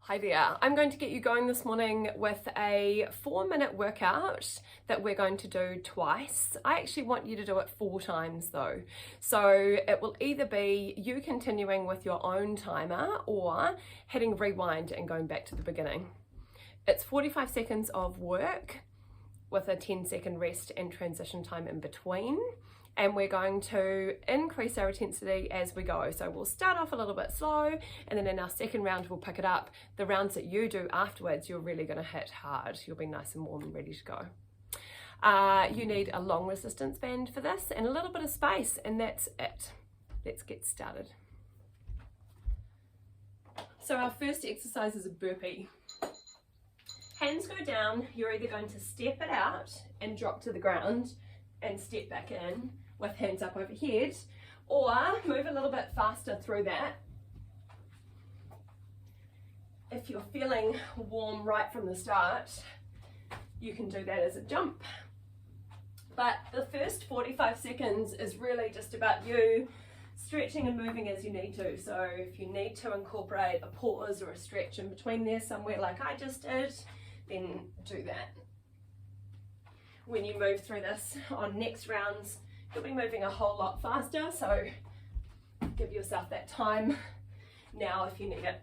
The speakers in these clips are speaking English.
Hi there, I'm going to get you going this morning with a 4-minute workout that we're going to do twice. I actually want you to do it 4 times though. So it will either be you continuing with your own timer or hitting rewind and going back to the beginning. It's 45 seconds of work with a 10-second rest and transition time in between. And we're going to increase our intensity as we go. So we'll start off a little bit slow, and then in our second round we'll pick it up. The rounds that you do afterwards, you're really going to hit hard. You'll be nice and warm and ready to go. You need a long resistance band for this and a little bit of space, and that's it. Let's get started. So our first exercise is a burpee. Hands go down. You're either going to step it out and drop to the ground and step back in with hands up overhead, or move a little bit faster through that. If you're feeling warm right from the start, you can do that as a jump. But the first 45 seconds is really just about you stretching and moving as you need to. So if you need to incorporate a pause or a stretch in between there somewhere like I just did, then do that. When you move through this on next rounds, you'll be moving a whole lot faster, so give yourself that time now if you need it.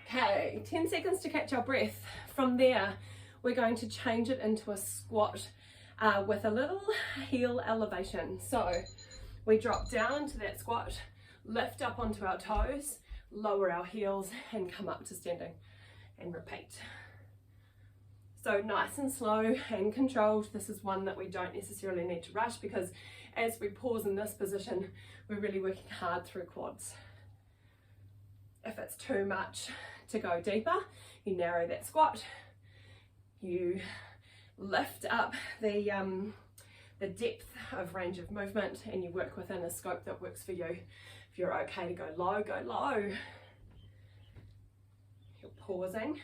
Okay, 10 seconds to catch our breath. From there, we're going to change it into a squat with a little heel elevation. So we drop down into that squat, lift up onto our toes, lower our heels, and come up to standing, and repeat. So nice and slow and controlled. This is one that we don't necessarily need to rush, because as we pause in this position, we're really working hard through quads. If it's too much to go deeper, you narrow that squat, you lift up the depth of range of movement, and you work within a scope that works for you. If you're okay to go low, go low. You're pausing,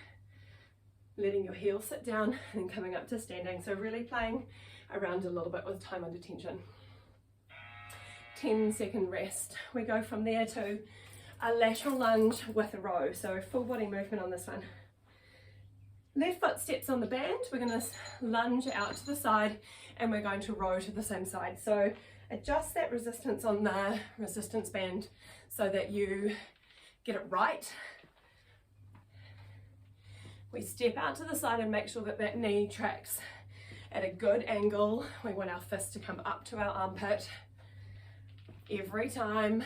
letting your heel sit down and coming up to standing. So really playing around a little bit with time under tension. 10-second rest. We go from there to a lateral lunge with a row. So full body movement on this one. Left foot steps on the band. We're going to lunge out to the side, and we're going to row to the same side. So adjust that resistance on the resistance band so that you get it right. We step out to the side and make sure that that knee tracks at a good angle. We want our fist to come up to our armpit every time.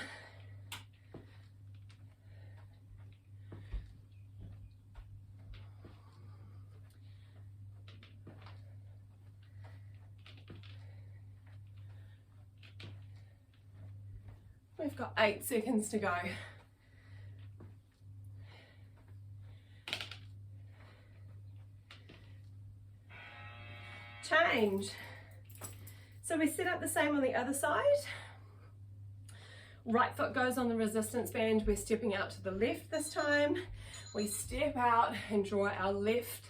We've got 8 seconds to go. Change. So we set up the same on the other side. Right foot goes on the resistance band. We're stepping out to the left this time. We step out and draw our left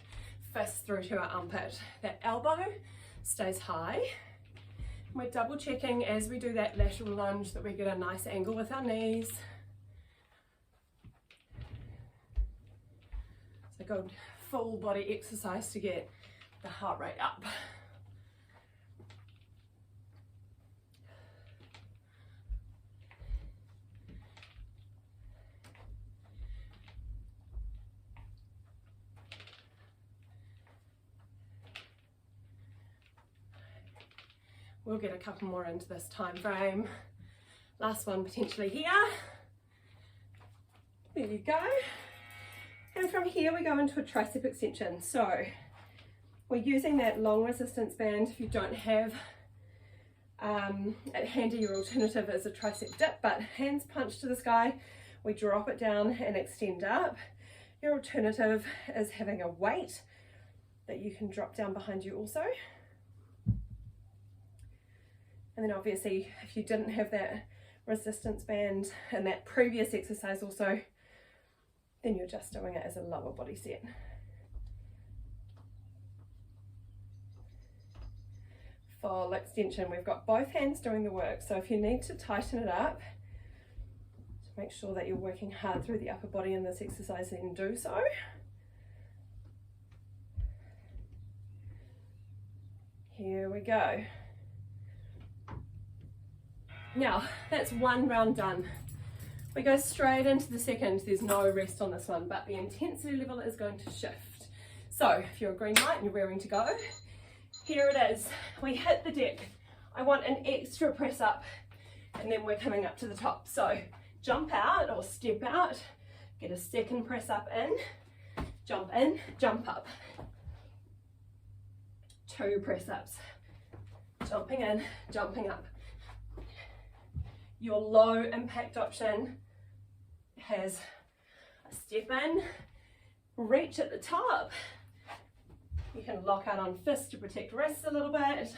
fist through to our armpit. That elbow stays high. We're double checking as we do that lateral lunge that we get a nice angle with our knees. It's a good full body exercise to get the heart rate up. We'll get a couple more into this time frame. Last one potentially here. There you go. And from here we go into a tricep extension. So we're using that long resistance band. If you don't have at handy, your alternative is a tricep dip, but hands punch to the sky. We drop it down and extend up. Your alternative is having a weight that you can drop down behind you also. And then obviously, if you didn't have that resistance band in that previous exercise also, then you're just doing it as a lower body set. Full extension. We've got both hands doing the work. So if you need to tighten it up, Make sure that you're working hard through the upper body in this exercise and do so. Here we go. Now, that's one round done. We go straight into the second. There's no rest on this one, but the intensity level is going to shift. So if you're a green light and you're raring to go, here it is. We hit the deck. I want an extra press up, and then we're coming up to the top. So jump out or step out, get a second press up in, jump up. 2 press ups, jumping in, jumping up. Your low impact option has a step in, reach at the top. You can lock out on fists to protect wrists a little bit.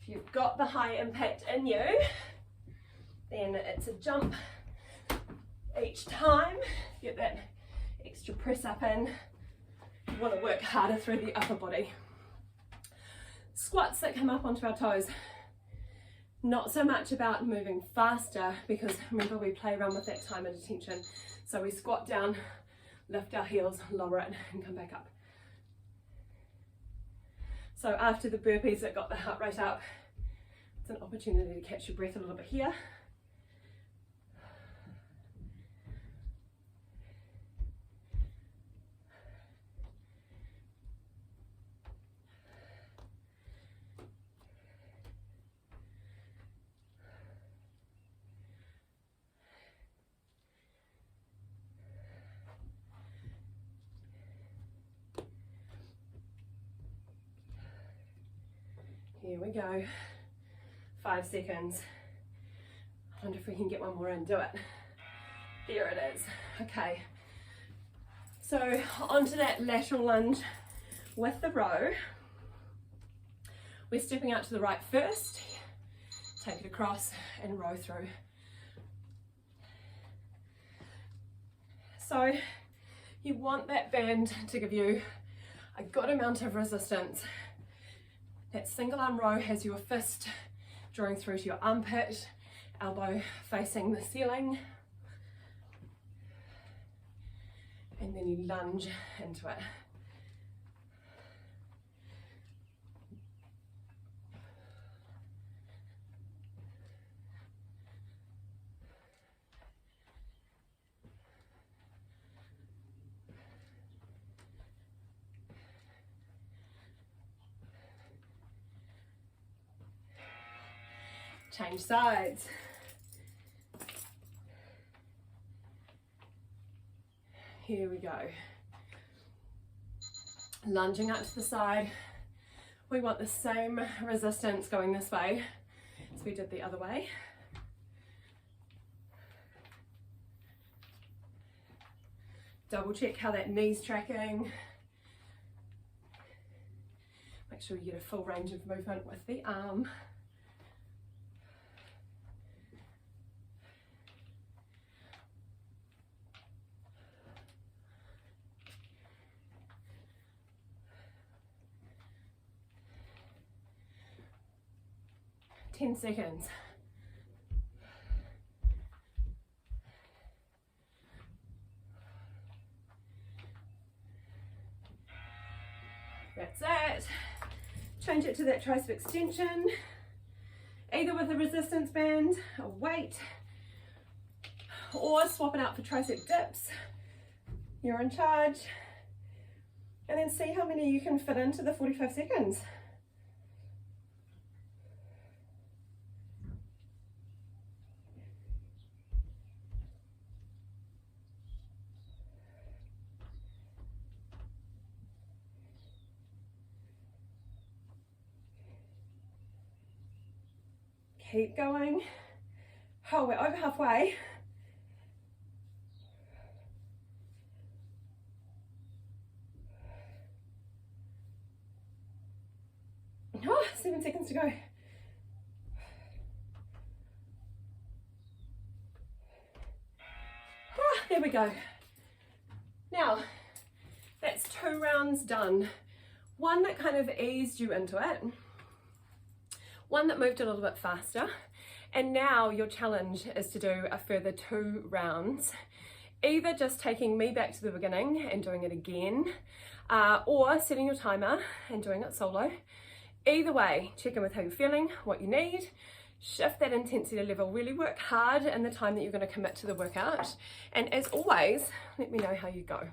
If you've got the high impact in you, then it's a jump each time. Get that extra press up in. You want to work harder through the upper body. Squats that come up onto our toes. Not so much about moving faster, because remember we play around with that time and attention. So we squat down, lift our heels, lower it and come back up. So after the burpees that got the heart rate up, it's an opportunity to catch your breath a little bit here. Here we go, 5 seconds. I wonder if we can get one more in, do it. There it is, okay. So onto that lateral lunge with the row. We're stepping out to the right first, take it across and row through. So you want that band to give you a good amount of resistance. That single arm row has your fist drawing through to your armpit, elbow facing the ceiling, and then you lunge into it. Change sides. Here we go. Lunging out to the side. We want the same resistance going this way as we did the other way. Double check how that knee's tracking. Make sure you get a full range of movement with the arm. Ten seconds. That's it. Change it to that tricep extension, either with a resistance band, a weight, or swap it out for tricep dips. You're in charge. And then see how many you can fit into the 45 seconds. Keep going. Oh, we're over halfway. Oh, 7 seconds to go. Oh, there we go. Now, that's 2 rounds done. One that kind of eased you into it. One that moved a little bit faster, And now your challenge is to do a further 2 rounds, either just taking me back to the beginning and doing it again, or setting your timer and doing it solo. Either way, check in with how you're feeling, what you need, shift that intensity level, really work hard in the time that you're going to commit to the workout. And as always, let me know how you go.